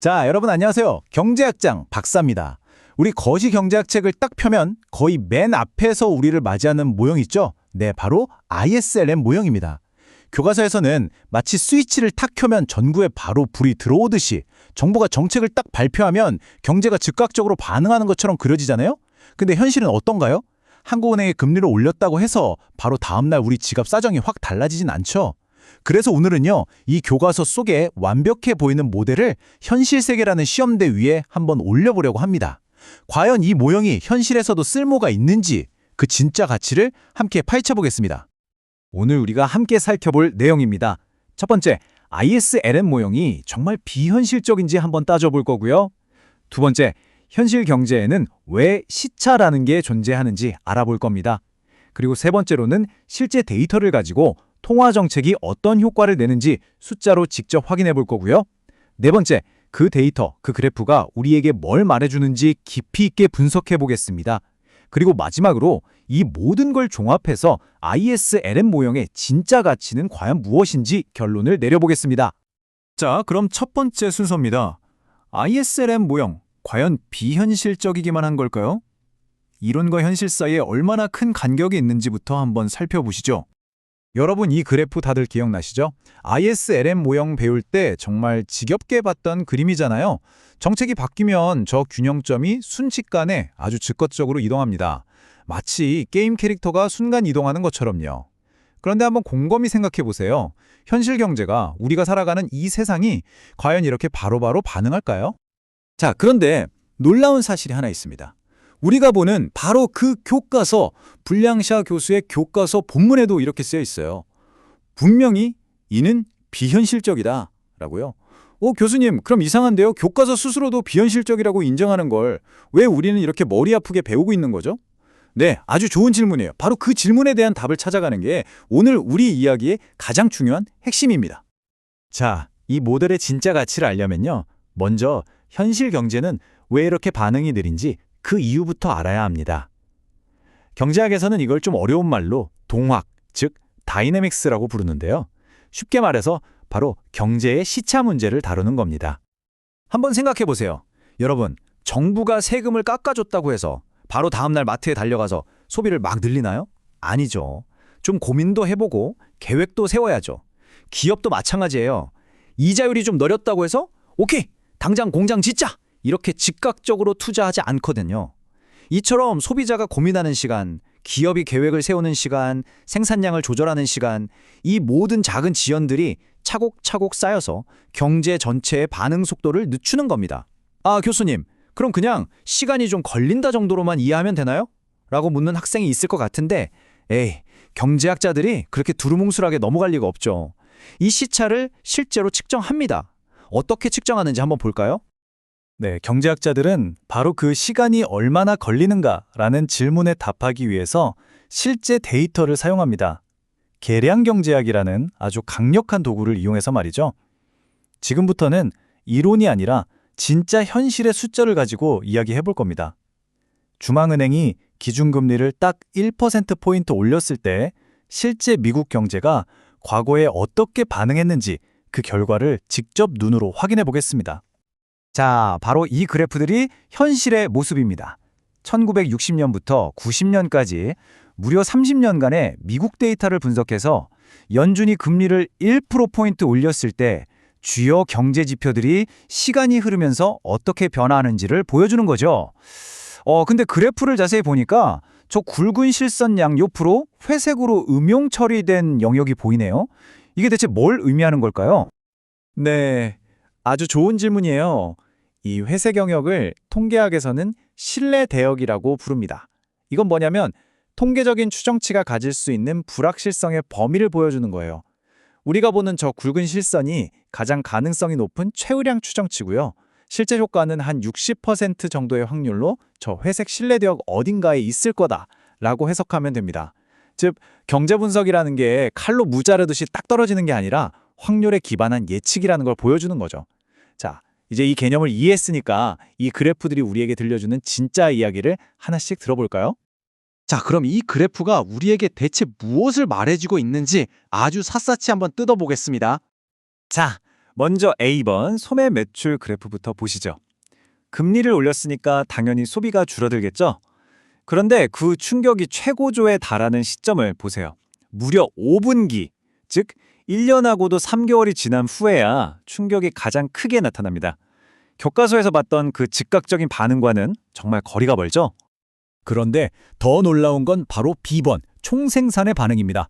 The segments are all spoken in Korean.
자, 여러분 안녕하세요. 경제학장 박사입니다. 우리 거시 경제학 책을 딱 펴면 거의 맨 앞에서 우리를 맞이하는 모형 있죠? 네, 바로 ISLM 모형입니다. 교과서에서는 마치 스위치를 탁 켜면 전구에 바로 불이 들어오듯이 정부가 정책을 딱 발표하면 경제가 즉각적으로 반응하는 것처럼 그려지잖아요? 근데 현실은 어떤가요? 한국은행이 금리를 올렸다고 해서 바로 다음날 우리 지갑 사정이 확 달라지진 않죠. 그래서 오늘은요, 이 교과서 속에 완벽해 보이는 모델을 현실 세계라는 시험대 위에 한번 올려보려고 합니다. 과연 이 모형이 현실에서도 쓸모가 있는지 그 진짜 가치를 함께 파헤쳐 보겠습니다. 오늘 우리가 함께 살펴볼 내용입니다. 첫 번째, ISLM 모형이 정말 비현실적인지 한번 따져볼 거고요. 두 번째, 현실 경제에는 왜 시차라는 게 존재하는지 알아볼 겁니다. 그리고 세 번째로는 실제 데이터를 가지고 통화 정책이 어떤 효과를 내는지 숫자로 직접 확인해 볼 거고요. 네 번째, 그 데이터, 그 그래프가 우리에게 뭘 말해주는지 깊이 있게 분석해 보겠습니다. 그리고 마지막으로 이 모든 걸 종합해서 ISLM 모형의 진짜 가치는 과연 무엇인지 결론을 내려보겠습니다. 자, 그럼 첫 번째 순서입니다. ISLM 모형, 과연 비현실적이기만 한 걸까요? 이론과 현실 사이에 얼마나 큰 간격이 있는지부터 한번 살펴보시죠. 여러분 이 그래프 다들 기억나시죠? ISLM 모형 배울 때 정말 지겹게 봤던 그림이잖아요. 정책이 바뀌면 저 균형점이 순식간에 아주 즉각적으로 이동합니다. 마치 게임 캐릭터가 순간 이동하는 것처럼요. 그런데 한번 곰곰이 생각해 보세요. 현실 경제가 우리가 살아가는 이 세상이 과연 이렇게 바로바로 반응할까요? 자, 그런데 놀라운 사실이 하나 있습니다. 우리가 보는 바로 그 교과서, 불량샤 교수의 교과서 본문에도 이렇게 쓰여 있어요. 분명히 이는 비현실적이다 라고요. 교수님, 그럼 이상한데요? 교과서 스스로도 비현실적이라고 인정하는 걸 왜 우리는 이렇게 머리 아프게 배우고 있는 거죠? 네, 아주 좋은 질문이에요. 바로 그 질문에 대한 답을 찾아가는 게 오늘 우리 이야기의 가장 중요한 핵심입니다. 자, 이 모델의 진짜 가치를 알려면요. 먼저 현실 경제는 왜 이렇게 반응이 느린지 그 이유부터 알아야 합니다. 경제학에서는 이걸 좀 어려운 말로 동학, 즉 다이내믹스라고 부르는데요. 쉽게 말해서 바로 경제의 시차 문제를 다루는 겁니다. 한번 생각해 보세요. 여러분, 정부가 세금을 깎아줬다고 해서 바로 다음날 마트에 달려가서 소비를 막 늘리나요? 아니죠. 좀 고민도 해보고 계획도 세워야죠. 기업도 마찬가지예요. 이자율이 좀 내렸다고 해서 오케이, 당장 공장 짓자! 이렇게 즉각적으로 투자하지 않거든요. 이처럼 소비자가 고민하는 시간, 기업이 계획을 세우는 시간, 생산량을 조절하는 시간, 이 모든 작은 지연들이 차곡차곡 쌓여서 경제 전체의 반응 속도를 늦추는 겁니다. 아, 교수님, 그럼 그냥 시간이 좀 걸린다 정도로만 이해하면 되나요? 라고 묻는 학생이 있을 것 같은데, 에이, 경제학자들이 그렇게 두루뭉술하게 넘어갈 리가 없죠. 이 시차를 실제로 측정합니다. 어떻게 측정하는지 한번 볼까요? 네, 경제학자들은 바로 그 시간이 얼마나 걸리는가라는 질문에 답하기 위해서 실제 데이터를 사용합니다. 계량 경제학이라는 아주 강력한 도구를 이용해서 말이죠. 지금부터는 이론이 아니라 진짜 현실의 숫자를 가지고 이야기해 볼 겁니다. 중앙은행이 기준금리를 딱 1%포인트 올렸을 때 실제 미국 경제가 과거에 어떻게 반응했는지 그 결과를 직접 눈으로 확인해 보겠습니다. 자, 바로 이 그래프들이 현실의 모습입니다. 1960년부터 90년까지 무려 30년간의 미국 데이터를 분석해서 연준이 금리를 1%포인트 올렸을 때 주요 경제 지표들이 시간이 흐르면서 어떻게 변화하는지를 보여주는 거죠. 근데 그래프를 자세히 보니까 저 굵은 실선양 옆으로 회색으로 음용 처리된 영역이 보이네요. 이게 대체 뭘 의미하는 걸까요? 네, 아주 좋은 질문이에요. 이 회색 영역을 통계학에서는 신뢰 대역이라고 부릅니다. 이건 뭐냐면 통계적인 추정치가 가질 수 있는 불확실성의 범위를 보여주는 거예요. 우리가 보는 저 굵은 실선이 가장 가능성이 높은 최우량 추정치고요. 실제 효과는 한 60% 정도의 확률로 저 회색 신뢰 대역 어딘가에 있을 거다라고 해석하면 됩니다. 즉, 경제 분석이라는 게 칼로 무 자르듯이 딱 떨어지는 게 아니라 확률에 기반한 예측이라는 걸 보여주는 거죠. 자, 이제 이 개념을 이해했으니까 이 그래프들이 우리에게 들려주는 진짜 이야기를 하나씩 들어볼까요? 자, 그럼 이 그래프가 우리에게 대체 무엇을 말해주고 있는지 아주 샅샅이 한번 뜯어보겠습니다. 자, 먼저 A번 소매 매출 그래프부터 보시죠. 금리를 올렸으니까 당연히 소비가 줄어들겠죠? 그런데 그 충격이 최고조에 달하는 시점을 보세요. 무려 5분기, 즉 1년하고도 3개월이 지난 후에야 충격이 가장 크게 나타납니다. 교과서에서 봤던 그 즉각적인 반응과는 정말 거리가 멀죠? 그런데 더 놀라운 건 바로 B번, 총생산의 반응입니다.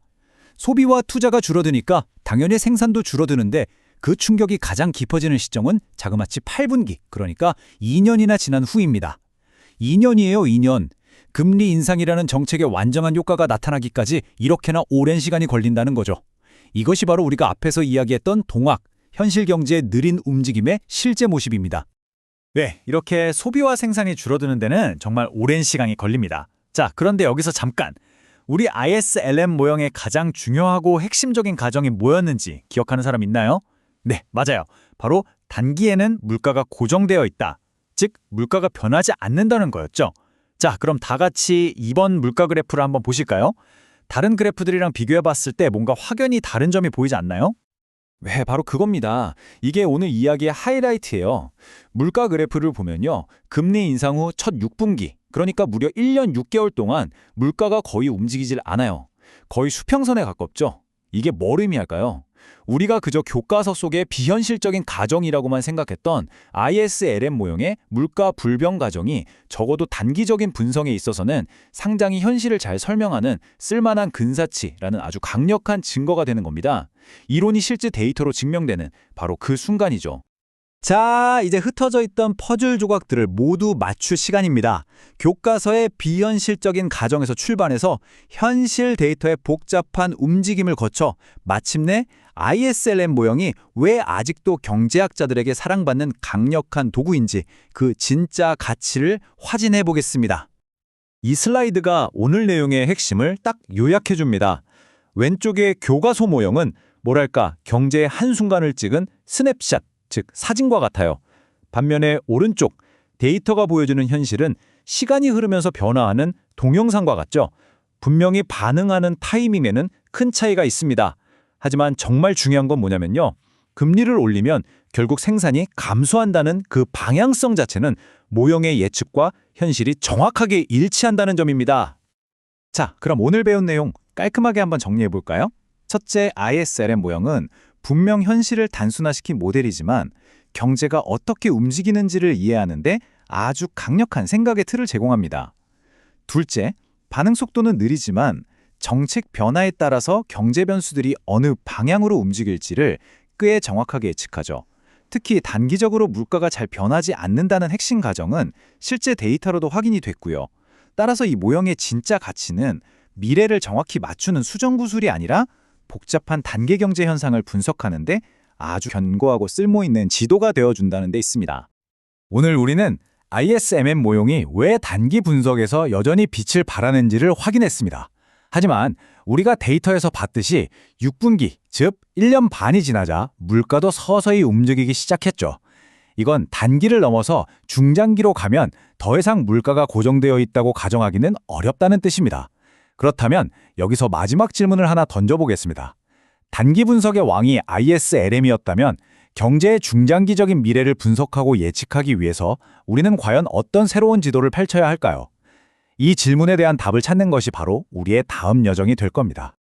소비와 투자가 줄어드니까 당연히 생산도 줄어드는데 그 충격이 가장 깊어지는 시점은 자그마치 8분기, 그러니까 2년이나 지난 후입니다. 2년이에요, 2년. 금리 인상이라는 정책의 완전한 효과가 나타나기까지 이렇게나 오랜 시간이 걸린다는 거죠. 이것이 바로 우리가 앞에서 이야기했던 동학, 현실 경제의 느린 움직임의 실제 모습입니다. 네, 이렇게 소비와 생산이 줄어드는 데는 정말 오랜 시간이 걸립니다. 자, 그런데 여기서 잠깐! 우리 ISLM 모형의 가장 중요하고 핵심적인 가정이 뭐였는지 기억하는 사람 있나요? 네, 맞아요. 바로 단기에는 물가가 고정되어 있다. 즉, 물가가 변하지 않는다는 거였죠. 자, 그럼 다 같이 이번 물가 그래프를 한번 보실까요? 다른 그래프들이랑 비교해봤을 때 뭔가 확연히 다른 점이 보이지 않나요? 네, 바로 그겁니다. 이게 오늘 이야기의 하이라이트예요. 물가 그래프를 보면요. 금리 인상 후 첫 6분기, 그러니까 무려 1년 6개월 동안 물가가 거의 움직이질 않아요. 거의 수평선에 가깝죠. 이게 뭘 의미할까요? 우리가 그저 교과서 속의 비현실적인 가정이라고만 생각했던 ISLM 모형의 물가 불변 가정이 적어도 단기적인 분석에 있어서는 상당히 현실을 잘 설명하는 쓸만한 근사치라는 아주 강력한 증거가 되는 겁니다. 이론이 실제 데이터로 증명되는 바로 그 순간이죠. 자, 이제 흩어져 있던 퍼즐 조각들을 모두 맞출 시간입니다. 교과서의 비현실적인 가정에서 출발해서 현실 데이터의 복잡한 움직임을 거쳐 마침내 ISLM 모형이 왜 아직도 경제학자들에게 사랑받는 강력한 도구인지 그 진짜 가치를 확인해 보겠습니다. 이 슬라이드가 오늘 내용의 핵심을 딱 요약해 줍니다. 왼쪽의 교과서 모형은 뭐랄까 경제의 한순간을 찍은 스냅샷, 즉 사진과 같아요. 반면에 오른쪽 데이터가 보여주는 현실은 시간이 흐르면서 변화하는 동영상과 같죠. 분명히 반응하는 타이밍에는 큰 차이가 있습니다. 하지만 정말 중요한 건 뭐냐면요. 금리를 올리면 결국 생산이 감소한다는 그 방향성 자체는 모형의 예측과 현실이 정확하게 일치한다는 점입니다. 자, 그럼 오늘 배운 내용 깔끔하게 한번 정리해 볼까요? 첫째, ISLM 모형은 분명 현실을 단순화시킨 모델이지만 경제가 어떻게 움직이는지를 이해하는데 아주 강력한 생각의 틀을 제공합니다. 둘째, 반응 속도는 느리지만 정책 변화에 따라서 경제 변수들이 어느 방향으로 움직일지를 꽤 정확하게 예측하죠. 특히 단기적으로 물가가 잘 변하지 않는다는 핵심 가정은 실제 데이터로도 확인이 됐고요. 따라서 이 모형의 진짜 가치는 미래를 정확히 맞추는 수정구술이 아니라 복잡한 단계 경제 현상을 분석하는데 아주 견고하고 쓸모있는 지도가 되어준다는 데 있습니다. 오늘 우리는 ISLM 모형이 왜 단기 분석에서 여전히 빛을 발하는지를 확인했습니다. 하지만 우리가 데이터에서 봤듯이 6분기, 즉 1년 반이 지나자 물가도 서서히 움직이기 시작했죠. 이건 단기를 넘어서 중장기로 가면 더 이상 물가가 고정되어 있다고 가정하기는 어렵다는 뜻입니다. 그렇다면 여기서 마지막 질문을 하나 던져보겠습니다. 단기 분석의 왕이 ISLM이었다면 경제의 중장기적인 미래를 분석하고 예측하기 위해서 우리는 과연 어떤 새로운 지도를 펼쳐야 할까요? 이 질문에 대한 답을 찾는 것이 바로 우리의 다음 여정이 될 겁니다.